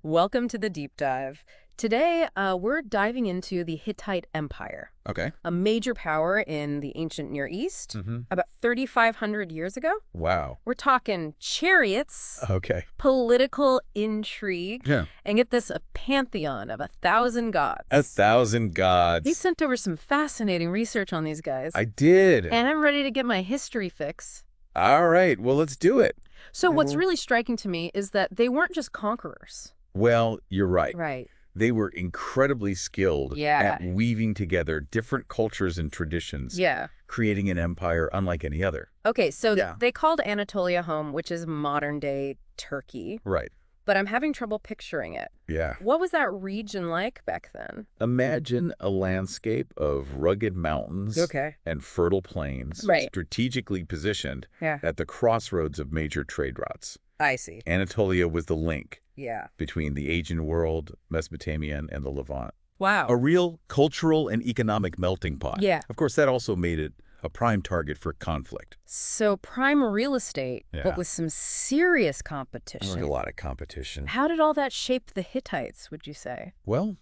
Welcome to the deep dive. Today, we're diving into the Hittite Empire, Okay. a major power in the ancient Near East, Mm-hmm. about 3,500 years ago. Wow. We're talking chariots, Okay. political intrigue, Yeah. and get this, a pantheon of 1,000 gods. 1,000 He gods. sent over some fascinating research on these guys, I did. and I'm ready to get my history fix. All right. Well, let's do it. So what's Mhm. really striking to me is that they weren't just conquerors. Well, you're right. Right. They were incredibly skilled Yeah. at weaving together different cultures and traditions, Yeah. creating an empire unlike any other. Okay, so Yeah. they called Anatolia home, which is modern-day Turkey, Right. but I'm having trouble picturing it. Yeah. What was that region like back then? Imagine a landscape of rugged mountains Okay. and fertile plains, Right. strategically positioned Yeah. at the crossroads of major trade routes. I see. Anatolia was the link Yeah. between the Asian world, Mesopotamia, and the Levant. Wow. A real cultural and economic melting pot. Yeah. Of course, that also made it a prime target for conflict. So prime real estate, Yeah. but with some serious There competition. was a lot of competition. How did all that shape the Hittites, would you say? Well,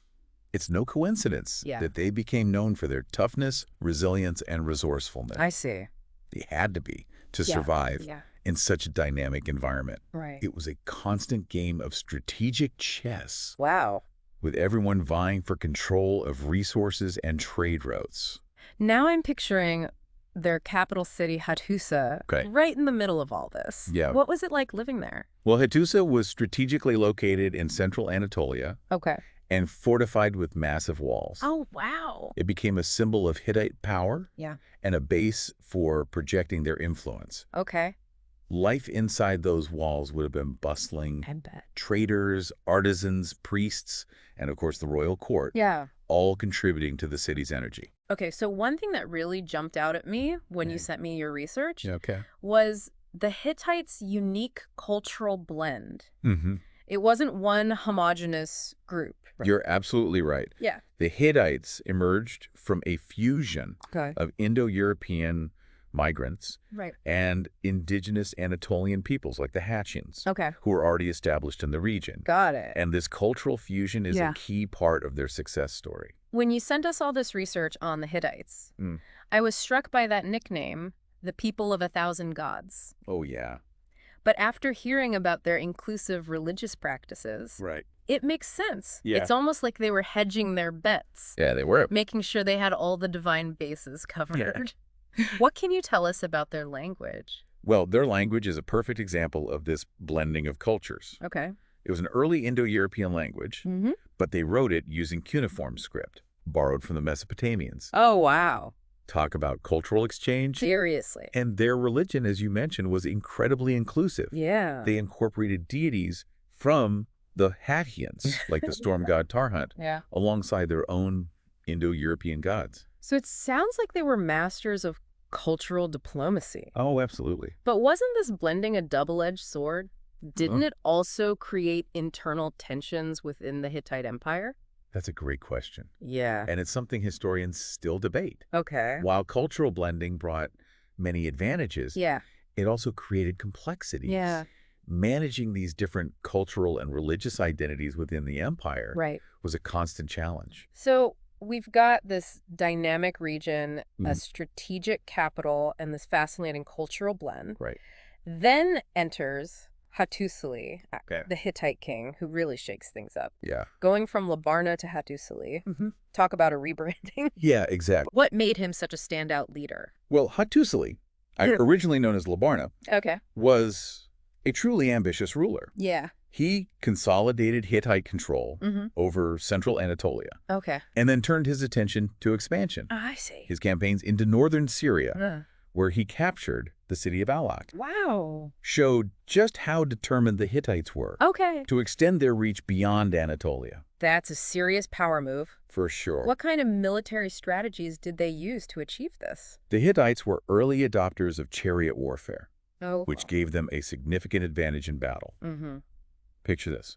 it's no coincidence Yeah. that they became known for their toughness, resilience, and resourcefulness. I see. They had to be to Yeah. survive Yeah. in such a dynamic environment. Right. It was a constant game of strategic chess, Wow. with everyone vying for control of resources and trade routes. Now I'm picturing their capital city, Hattusa, Okay. right in the middle of all this. Yeah. What was it like living there? Well, Hattusa was strategically located in central Anatolia Okay. and fortified with massive walls. Oh, wow. It became a symbol of Hittite power Yeah. and a base for projecting their influence. Okay. Life inside those walls would have been bustling. I bet. Traders, artisans, priests, and of course the royal court, Yeah. all contributing to the city's energy. Okay, so one thing that really jumped out at me when you Okay. sent me your research Okay. was the Hittites' unique cultural blend. Mm-hmm. It wasn't one homogeneous group. You're absolutely right. Yeah. The Hittites emerged from a fusion Okay. of Indo-European migrants Right. and indigenous Anatolian peoples like the Hattians, Okay. who were already established in the region. Got it. And this cultural fusion is Yeah. a key part of their success story. When you sent us all this research on the Hittites, Mm. I was struck by that nickname, the people of 1,000 gods. Oh, yeah. But after hearing about their inclusive religious practices, Right. it makes sense. Yeah. It's almost like they were hedging their bets, Yeah, they were. making sure they had all the divine bases covered. What can you tell us about their language? Well, their language is a perfect example of this blending of cultures. Okay. It was an early Indo-European language, Mm-hmm. but they wrote it using cuneiform script, borrowed from the Mesopotamians. Oh, wow. Talk about cultural exchange. Seriously. And their religion, as you mentioned, was incredibly inclusive. Yeah. They incorporated deities from the Hattians, like the storm god Tarhunt, Yeah. alongside their own Indo-European gods. So it sounds like they were masters of cultural diplomacy. Oh, absolutely. But wasn't this blending a double-edged sword? Didn't it also create internal tensions within the Hittite Empire? That's a great question. Yeah. And it's something historians still debate. Okay. While cultural blending brought many advantages, Yeah. it also created complexities. Yeah. Managing these different cultural and religious identities within the empire Right. was a constant challenge. So we've got this dynamic region, a Mhm. strategic capital, and this fascinating cultural blend. Right. Then enters Hattusili, Okay. the Hittite king, who really shakes things up. Yeah. Going from Labarna to Hattusili, talk about a rebranding. Yeah, exactly. What made him such a standout leader? Well, Hattusili, originally known as Labarna, Okay. was a truly ambitious ruler. Yeah. He consolidated Hittite control Mm-hmm. over central Anatolia Okay. and then turned his attention to expansion. I see. His campaigns into northern Syria, Uh, where he captured the city of Alak, wow. showed just how determined the Hittites were Okay. to extend their reach beyond Anatolia. That's a serious power move. For sure. What kind of military strategies did they use to achieve this? The Hittites were early adopters of chariot warfare, Oh. which gave them a significant advantage in battle. Mm-hmm. Picture this.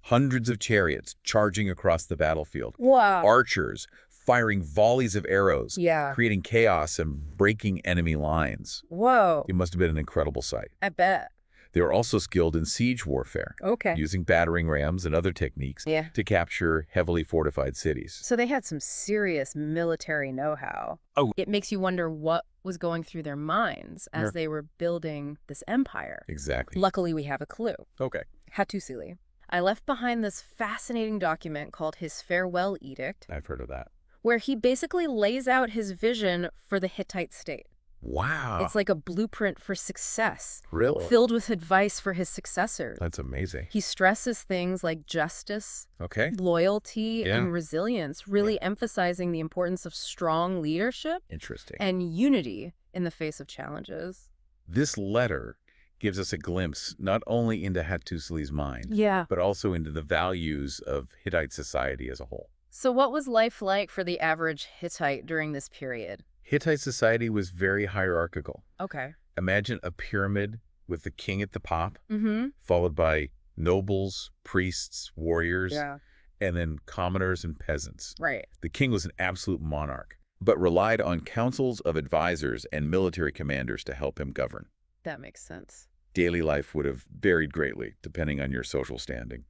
Hundreds of chariots charging across the battlefield. Wow. Archers firing volleys of arrows, Yeah. creating chaos and breaking enemy lines. Whoa. It must have been an incredible sight. I bet. They were also skilled in siege warfare, Okay. using battering rams and other techniques Yeah. to capture heavily fortified cities. So they had some serious military know-how. Oh. It makes you wonder what was going through their minds as Yeah. they were building this empire. Exactly. Luckily, we have a clue. Okay. Hattusili. I left behind this fascinating document called his Farewell Edict, I've heard of that. where he basically lays out his vision for the Hittite state. Wow. It's like a blueprint for success, Really? filled with advice for his successors. That's amazing. He stresses things like justice, Okay. loyalty, Yeah. and resilience, really emphasizing the importance of strong leadership Interesting. and unity in the face of challenges. This letter gives us a glimpse not only into Hattusili's mind, Yeah. but also into the values of Hittite society as a whole. So what was life like for the average Hittite during this period? Hittite society was very hierarchical. Okay. Imagine a pyramid with the king at the top, Mm-hmm. followed by nobles, priests, warriors, Yeah. and then commoners and peasants. Right. The king was an absolute monarch, but relied on councils of advisors and military commanders to help him govern. That makes sense. Daily life would have varied greatly, depending on your social standing.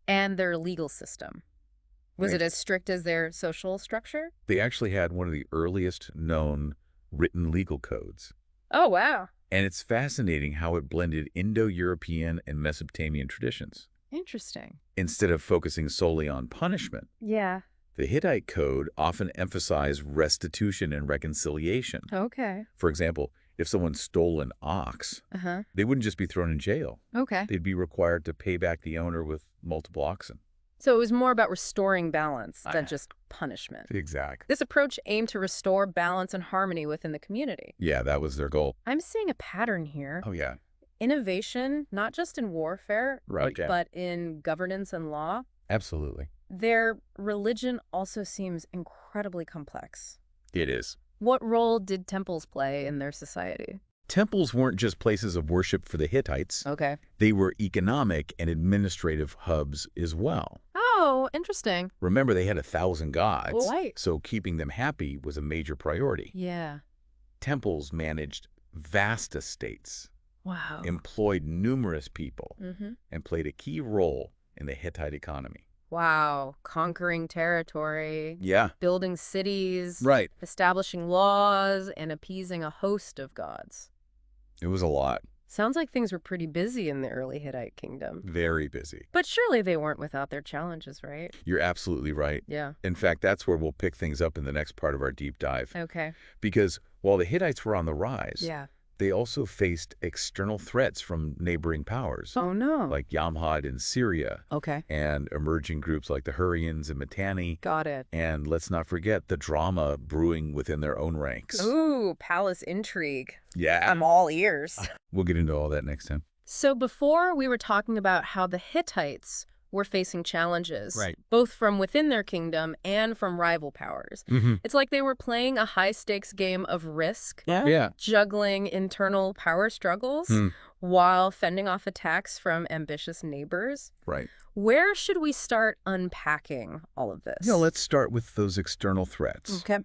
And their legal system. Was Right. it as strict as their social structure? They actually had one of the earliest known written legal codes. Oh, wow. And it's fascinating how it blended Indo-European and Mesopotamian traditions. Interesting. Instead of focusing solely on punishment, Yeah. the Hittite code often emphasized restitution and reconciliation. Okay. For example, if someone stole an ox, Uh-huh. they wouldn't just be thrown in jail. Okay. They'd be required to pay back the owner with multiple oxen. So it was more about restoring balance than Ah. just punishment. Exactly. This approach aimed to restore balance and harmony within the community. Yeah, that was their goal. I'm seeing a pattern here. Oh, yeah. Innovation, not just in warfare, Right. but in governance and law. Absolutely. Their religion also seems incredibly complex. It is. What role did temples play in their society? Temples weren't just places of worship for the Hittites. Okay. They were economic and administrative hubs as well. Oh, interesting. Remember, they had 1,000 gods, Right. so keeping them happy was a major priority. Yeah. Temples managed vast estates, Wow. employed numerous people, Mm-hmm. and played a key role in the Hittite economy. Wow. Conquering territory, Yeah, building cities, right. establishing laws, and appeasing a host of gods. It was a lot. Sounds like things were pretty busy in the early Hittite kingdom. Very busy. But surely they weren't without their challenges, right? You're absolutely right. Yeah. In fact, that's where we'll pick things up in the next part of our deep dive. Okay. Because while the Hittites were on the rise, Yeah. they also faced external threats from neighboring powers, Oh, no. like Yamhad in Syria, Okay. and emerging groups like the Hurrians and Mitanni. Got it. And let's not forget the drama brewing within their own ranks. Ooh, palace intrigue. Yeah. I'm all ears. We'll get into all that next time. So before we were talking about how the Hittites were facing challenges, Right. both from within their kingdom and from rival powers. Mm-hmm. It's like they were playing a high-stakes game of Risk, Yeah. juggling internal power struggles Hmm. while fending off attacks from ambitious neighbors. Right. Where should we start unpacking all of this? Let's start with those external threats. Okay.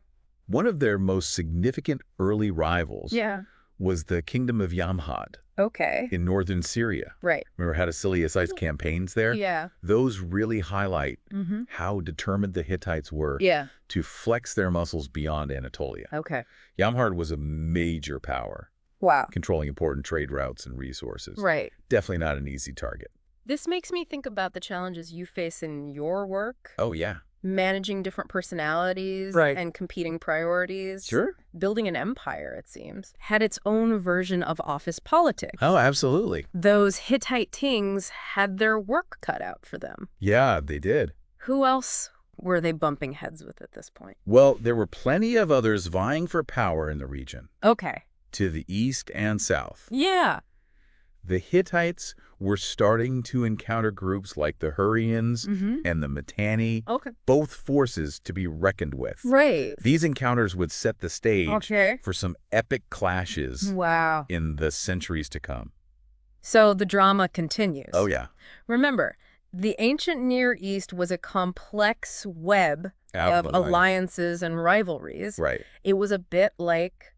One of their most significant early rivals Yeah. was the Kingdom of Yamhad Okay. in northern Syria. Right. Remember Hattusili's campaigns there? Yeah. Those really highlight Mm-hmm. how determined the Hittites were Yeah. to flex their muscles beyond Anatolia. Okay. Yamhad was a major power, Wow. controlling important trade routes and resources. Right. Definitely not an easy target. This makes me think about the challenges you face in your work, Oh, yeah. managing different personalities Right. and competing priorities. Sure. Building an empire, it seems, had its own version of office politics. Oh, absolutely. Those Hittite kings had their work cut out for them. Yeah, they did. Who else were they bumping heads with at this point? Well, there were plenty of others vying for power in the region, Okay. to the east and south. Yeah. The Hittites were starting to encounter groups like the Hurrians Mm-hmm. and the Mitanni, Okay. both forces to be reckoned with. Right. These encounters would set the stage Okay. for some epic clashes Wow. in the centuries to come. So the drama continues. Oh, yeah. Remember, the ancient Near East was a complex web of alliances and rivalries. Right. It was a bit like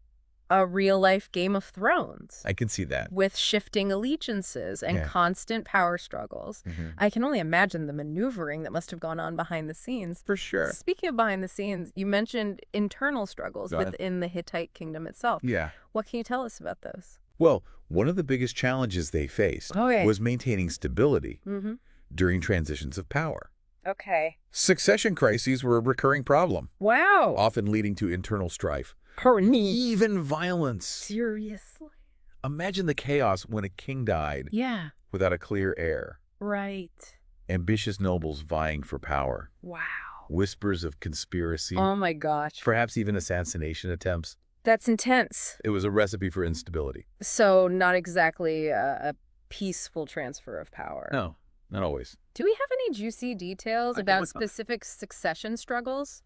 a real-life Game of Thrones I can see that. with shifting allegiances and Yeah. constant power struggles. Mhm. I can only imagine the maneuvering that must have gone on behind the scenes. For sure. Speaking of behind the scenes, you mentioned internal struggles Go ahead. within the Hittite kingdom itself. Yeah. What can you tell us about those? Well, one of the biggest challenges they faced Okay. was maintaining stability Mm-hmm. during transitions of power. Okay. Succession crises were a recurring problem, Wow. often leading to internal strife, even violence. Seriously? Imagine the chaos when a king died Yeah. without a clear heir, Right. ambitious nobles vying for power, Wow. whispers of conspiracy, Oh my gosh. perhaps even assassination attempts. That's intense. It was a recipe for instability. So not exactly a peaceful transfer of power. No, not always. Do we have any juicy details I can about look up. specific succession struggles?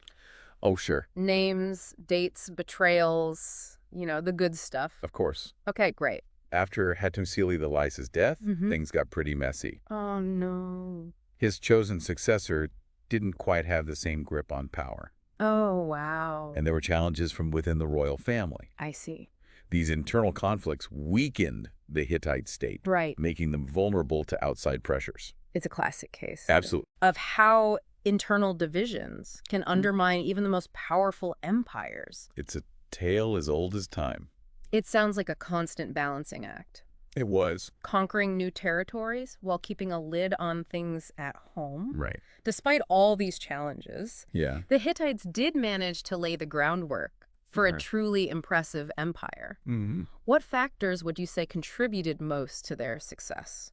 Oh, sure. Names, dates, betrayals, the good stuff. Of course. Okay, great. After Hattusili the Lyce's death, Mhm. things got pretty messy. Oh, no. His chosen successor didn't quite have the same grip on power, Oh, wow. and there were challenges from within the royal family. I see. These internal conflicts weakened the Hittite state, Right. making them vulnerable to outside pressures. It's a classic case. Absolutely. Of how internal divisions can undermine even the most powerful empires. It's a tale as old as time. It sounds like a constant balancing act. It was. Conquering new territories while keeping a lid on things at home. Right. Despite all these challenges, Yeah. the Hittites did manage to lay the groundwork for a Okay. truly impressive empire. Mm-hmm. What factors would you say contributed most to their success?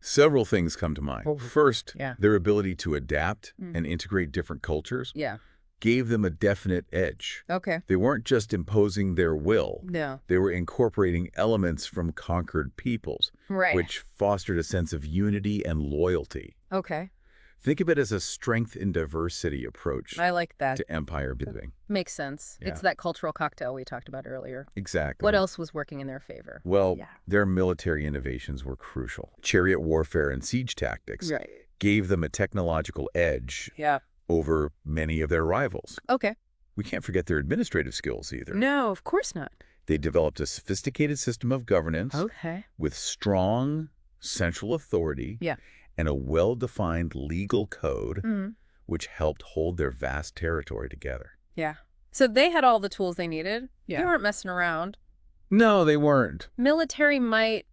Several things come to mind. First, Yeah. their ability to adapt Mm. and integrate different cultures Yeah. gave them a definite edge. Okay. They weren't just imposing their will. No. They were incorporating elements from conquered peoples, Right. which fostered a sense of unity and loyalty. Okay. Think of it as a strength in diversity approach I like that. to empire building. Makes sense. Yeah. It's that cultural cocktail we talked about earlier. Exactly. What else was working in their favor? Well, Yeah. their military innovations were crucial. Chariot warfare and siege tactics Right. gave them a technological edge Yeah. over many of their rivals. Okay. We can't forget their administrative skills either. No, of course not. They developed a sophisticated system of governance Okay. with strong central authority Yeah. and a well-defined legal code, Mm. which helped hold their vast territory together. Yeah. So they had all the tools they needed. Yeah. They weren't messing around. No, they weren't. Military might,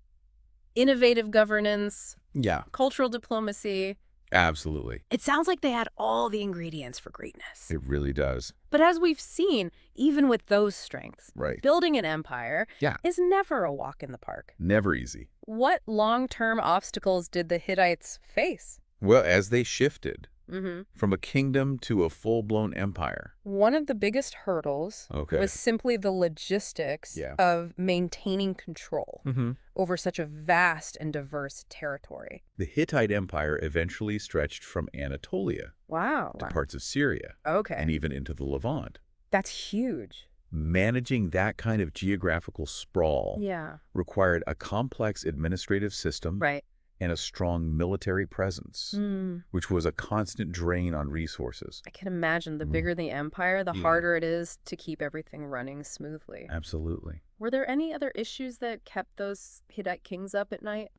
innovative governance, Yeah, cultural diplomacy. absolutely. It sounds like they had all the ingredients for greatness. It really does. But as we've seen, even with those strengths, Right. building an empire Yeah. is never a walk in the park. Never easy. What long-term obstacles did the Hittites face? Well, as they shifted Mm-hmm. from a kingdom to a full-blown empire. One of the biggest hurdles Okay. was simply the logistics Yeah. of maintaining control Mm-hmm. over such a vast and diverse territory. The Hittite Empire eventually stretched from Anatolia Wow. to parts of Syria Okay. and even into the Levant. That's huge. Managing that kind of geographical sprawl Yeah. required a complex administrative system Right. and a strong military presence, Mm. which was a constant drain on resources. I can imagine the Mm. bigger the empire, the Yeah. harder it is to keep everything running smoothly. Absolutely. Were there any other issues that kept those Hittite kings up at night?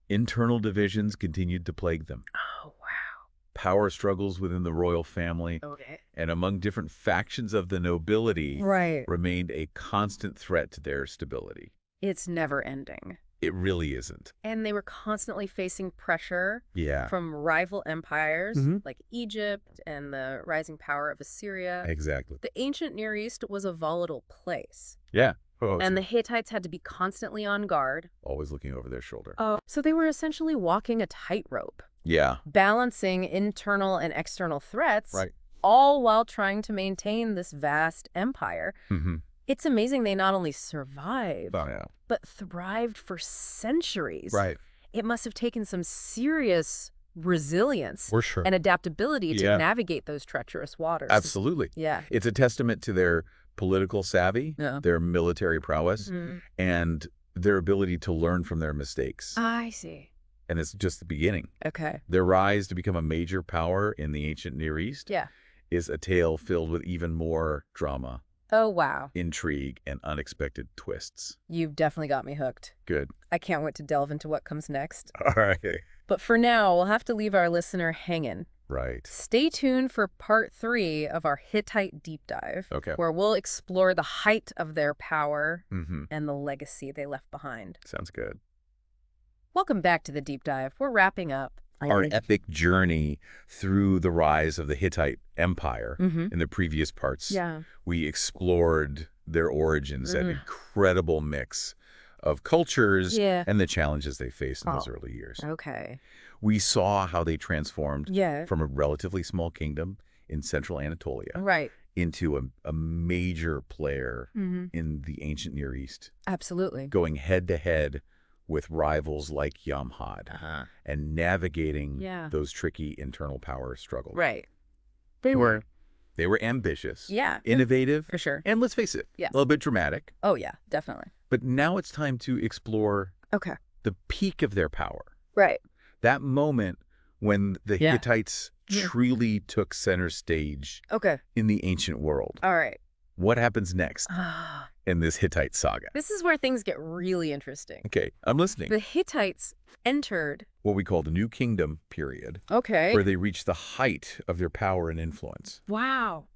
Internal divisions continued to plague them. Oh, wow. Power struggles within the royal family Okay. and among different factions of the nobility Right. remained a constant threat to their stability. It's never ending. It really isn't. And they were constantly facing pressure Yeah, from rival empires Mhm. like Egypt and the rising power of Assyria. exactly. The ancient Near East was a volatile place, Yeah. Oh, and the Hittites had to be constantly on guard. always looking over their shoulder. So they were essentially walking a tightrope, Yeah, balancing internal and external threats, right. all while trying to maintain this vast empire. Mm-hmm. It's amazing they not only survived, Oh, yeah. but thrived for centuries. Right. It must have taken some serious resilience For sure. and adaptability to Yeah. navigate those treacherous waters. Absolutely. Yeah. It's a testament to their political savvy, Yeah. their military prowess, Mhm. and their ability to learn from their mistakes. I see. And it's just the beginning. Okay. Their rise to become a major power in the ancient Near East Yeah. is a tale filled with even more drama Oh, wow. intrigue, and unexpected twists. You've definitely got me hooked. Good. I can't wait to delve into what comes next. All right. But for now, we'll have to leave our listener hanging. Right. Stay tuned for part 3 of our Hittite deep dive, Okay. where we'll explore the height of their power Mm-hmm. and the legacy they left behind. Sounds good. Welcome back to the deep dive. We're wrapping up. Our epic journey through the rise of the Hittite Empire in the previous parts. Yeah. We explored their origins, that incredible mix of cultures and the challenges they faced in those early years. Okay. We saw how they transformed Yeah. from a relatively small kingdom in central Anatolia Right. into a major player in the ancient Near East, Absolutely. going head-to-head with rivals like Yamhad and navigating those tricky internal power struggles. Right. They were ambitious, Yeah. innovative, For sure. and let's face it, Yeah. a little bit dramatic. Oh, yeah. Definitely. But now it's time to explore Okay. the peak of their power. Right. That moment when the Yeah. Hittites truly took center stage Okay. in the ancient world. All right. What happens next in this Hittite saga? This is where things get really interesting. Okay, I'm listening. The Hittites entered. What we call the New Kingdom period, Okay. where they reached the height of their power and influence. Wow.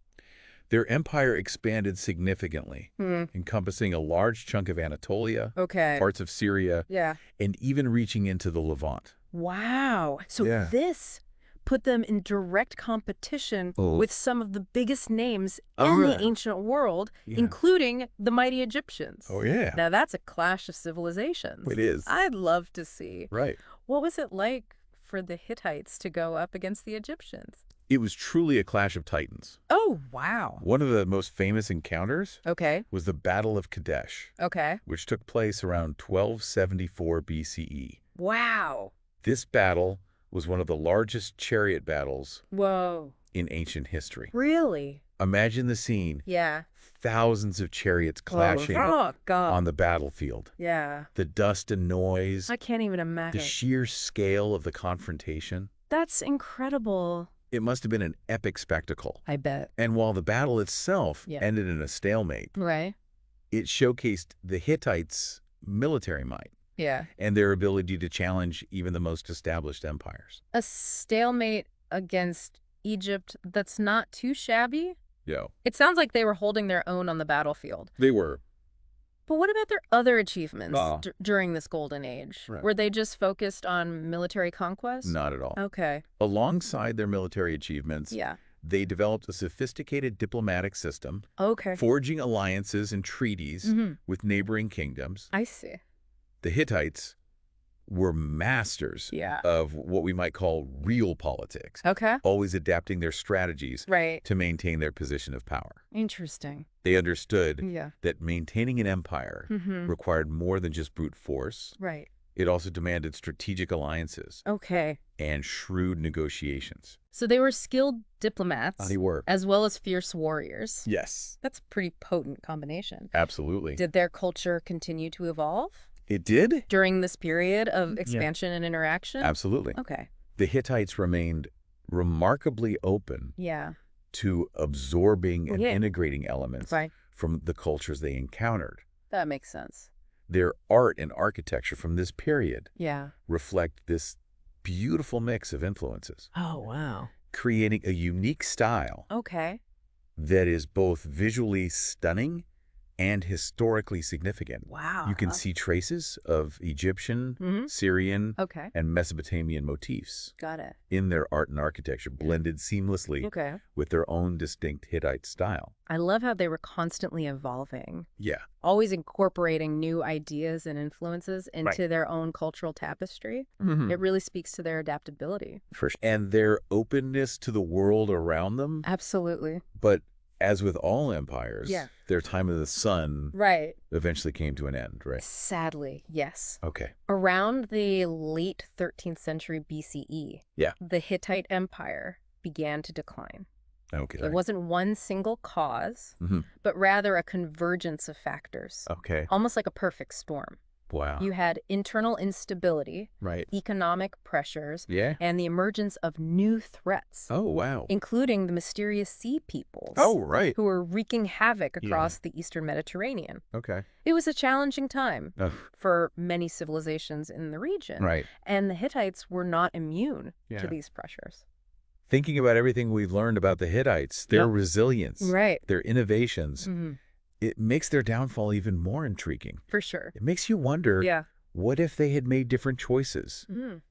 Their empire expanded significantly, encompassing a large chunk of Anatolia, Okay. parts of Syria, Yeah. and even reaching into the Levant. Wow. So Yeah. this put them in direct competition with some of the biggest names Oh, in the yeah. ancient world, Yeah. including the mighty Egyptians. Oh, yeah. Now that's a clash of civilizations. It is. I'd love to see. Right. What was it like for the Hittites to go up against the Egyptians? It was truly a clash of titans. Oh, wow. One of the most famous encounters Okay. was the Battle of Kadesh, Okay. which took place around 1274 BCE. Wow. This battle was one of the largest chariot battles Whoa. in ancient history. Really? Imagine the scene. Yeah. Thousands of chariots clashing Oh, God. on the battlefield. Yeah. The dust and noise, I can't even the imagine. sheer scale of the confrontation. That's incredible. It must have been an epic spectacle. I bet. And while the battle itself ended in a stalemate, Right? it showcased the Hittites' military might Yeah. and their ability to challenge even the most established empires. A stalemate against Egypt that's not too shabby? Yeah, It sounds like they were holding their own on the battlefield. they were. But what about their other achievements Ah. during this golden age? Right. Were they just focused on military conquest? Not at all. Okay. Alongside their military achievements, Yeah. they developed a sophisticated diplomatic system, Okay. forging alliances and treaties with neighboring kingdoms. I see. The Hittites were masters Yeah. of what we might call real politics, Okay. always adapting their strategies Right. to maintain their position of power. Interesting. They understood Yeah. that maintaining an empire required more than just brute force. Right. It also demanded strategic alliances Okay. and shrewd negotiations. So they were skilled diplomats They were. as well as fierce warriors. Yes. That's a pretty potent combination. Absolutely. Did their culture continue to evolve It did? during this period of expansion and interaction? Absolutely. Okay. The Hittites remained remarkably open Yeah. to absorbing and Yeah. integrating elements Right. from the cultures they encountered. That makes sense. Their art and architecture from this period Yeah. reflect this beautiful mix of influences, Oh, wow. creating a unique style Okay. that is both visually stunning and historically significant. Wow. You can see traces of Egyptian, Syrian, Okay. and Mesopotamian motifs Got it. in their art and architecture, blended seamlessly Okay. with their own distinct Hittite style. I love how they were constantly evolving, Yeah, always incorporating new ideas and influences into their own cultural tapestry. It really speaks to their adaptability. for sure. And their openness to the world around them. Absolutely. But as with all empires, Yeah. their time of the sun Right. eventually came to an end, right? Sadly, yes. Okay. Around the late 13th century BCE, Yeah. the Hittite Empire began to decline. Okay. It wasn't one single cause, Mhm. but rather a convergence of factors, Okay. almost like a perfect storm. Wow. You had internal instability, Right. economic pressures, Yeah. and the emergence of new threats, Oh, wow. including the mysterious sea peoples Oh, right. who were wreaking havoc Yeah. across the Eastern Mediterranean. Okay. It was a challenging time Oh, for many civilizations in the region, right. and the Hittites were not immune to Yeah. these pressures. Thinking about everything we've learned about the Hittites, their Yep. resilience, Right. their innovations, it makes their downfall even more intriguing. For sure. It makes you wonder, Yeah. what if they had made different choices?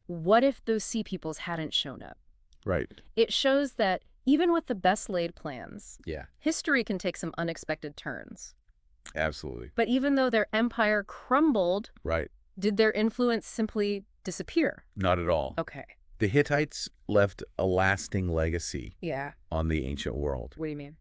What if those sea peoples hadn't shown up? Right. It shows that even with the best laid plans, Yeah, history can take some unexpected turns. absolutely. But even though their empire crumbled, Right. did their influence simply disappear? Not at all. Okay. The Hittites left a lasting legacy Yeah. on the ancient world. What do you mean?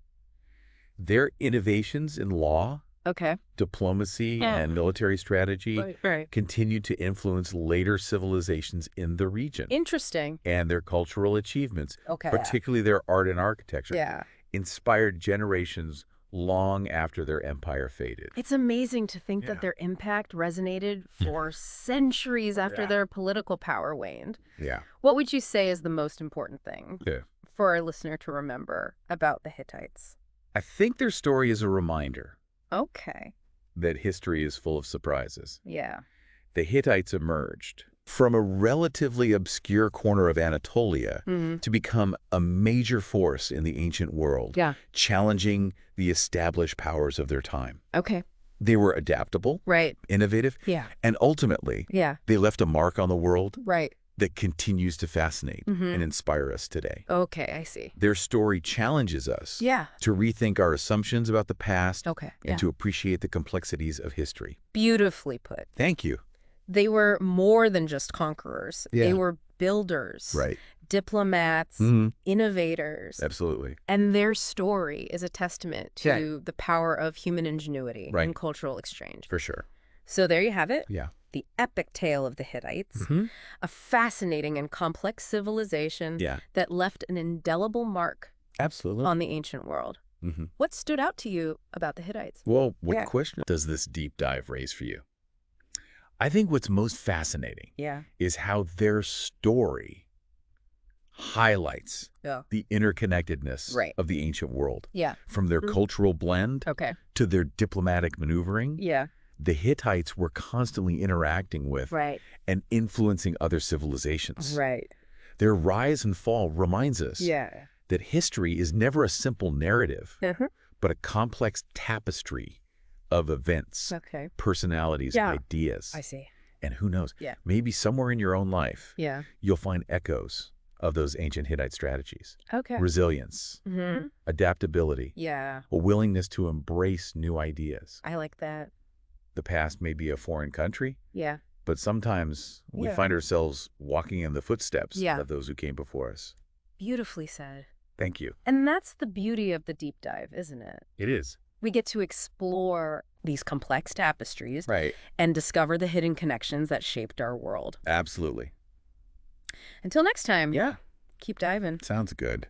Their innovations in law, Okay. diplomacy, and military strategy Right. continued to influence later civilizations in the region. Interesting. And their cultural achievements, Okay. particularly their art and architecture, Yeah. inspired generations long after their empire faded. It's amazing to think Yeah. that their impact resonated for centuries after Yeah. their political power waned. Yeah. What would you say is the most important thing Yeah. for our listener to remember about the Hittites? I think their story is a reminder Okay. that history is full of surprises. Yeah. The Hittites emerged from a relatively obscure corner of Anatolia to become a major force in the ancient world, Yeah. challenging the established powers of their time. Okay. They were adaptable, Right. innovative, Yeah. and ultimately, Yeah. they left a mark on the world Right. that continues to fascinate and inspire us today. Okay, I see. Their story challenges us Yeah. to rethink our assumptions about the past Okay. and to appreciate the complexities of history. Beautifully put. Thank you. They were more than just conquerors. Yeah. They were builders, Right. diplomats, innovators. Absolutely. And their story is a testament to the power of human ingenuity Right. and cultural exchange. For sure. So there you have it. Yeah. The epic tale of the Hittites, a fascinating and complex civilization Yeah. that left an indelible mark Absolutely. on the ancient world. What stood out to you about the Hittites? Well, what Yeah. question does this deep dive raise for you? I think what's most fascinating Yeah. is how their story highlights Yeah. the interconnectedness Right. of the ancient world. Yeah. From their cultural blend Okay. to their diplomatic maneuvering, Yeah. the Hittites were constantly interacting with Right. and influencing other civilizations. Right. Their rise and fall reminds us Yeah. that history is never a simple narrative, Uh-huh. but a complex tapestry of events, Okay. personalities, Yeah. ideas. I see. And who knows, Yeah. maybe somewhere in your own life, Yeah. you'll find echoes of those ancient Hittite strategies. Okay. Resilience, adaptability, Yeah. a willingness to embrace new ideas. I like that. The past may be a foreign country, Yeah. but sometimes we Yeah. find ourselves walking in the footsteps Yeah. of those who came before us. Beautifully said. Thank you. And that's the beauty of the deep dive, isn't it? It is. We get to explore these complex tapestries Right. and discover the hidden connections that shaped our world. Absolutely. Until next time, Yeah. keep diving. Sounds good.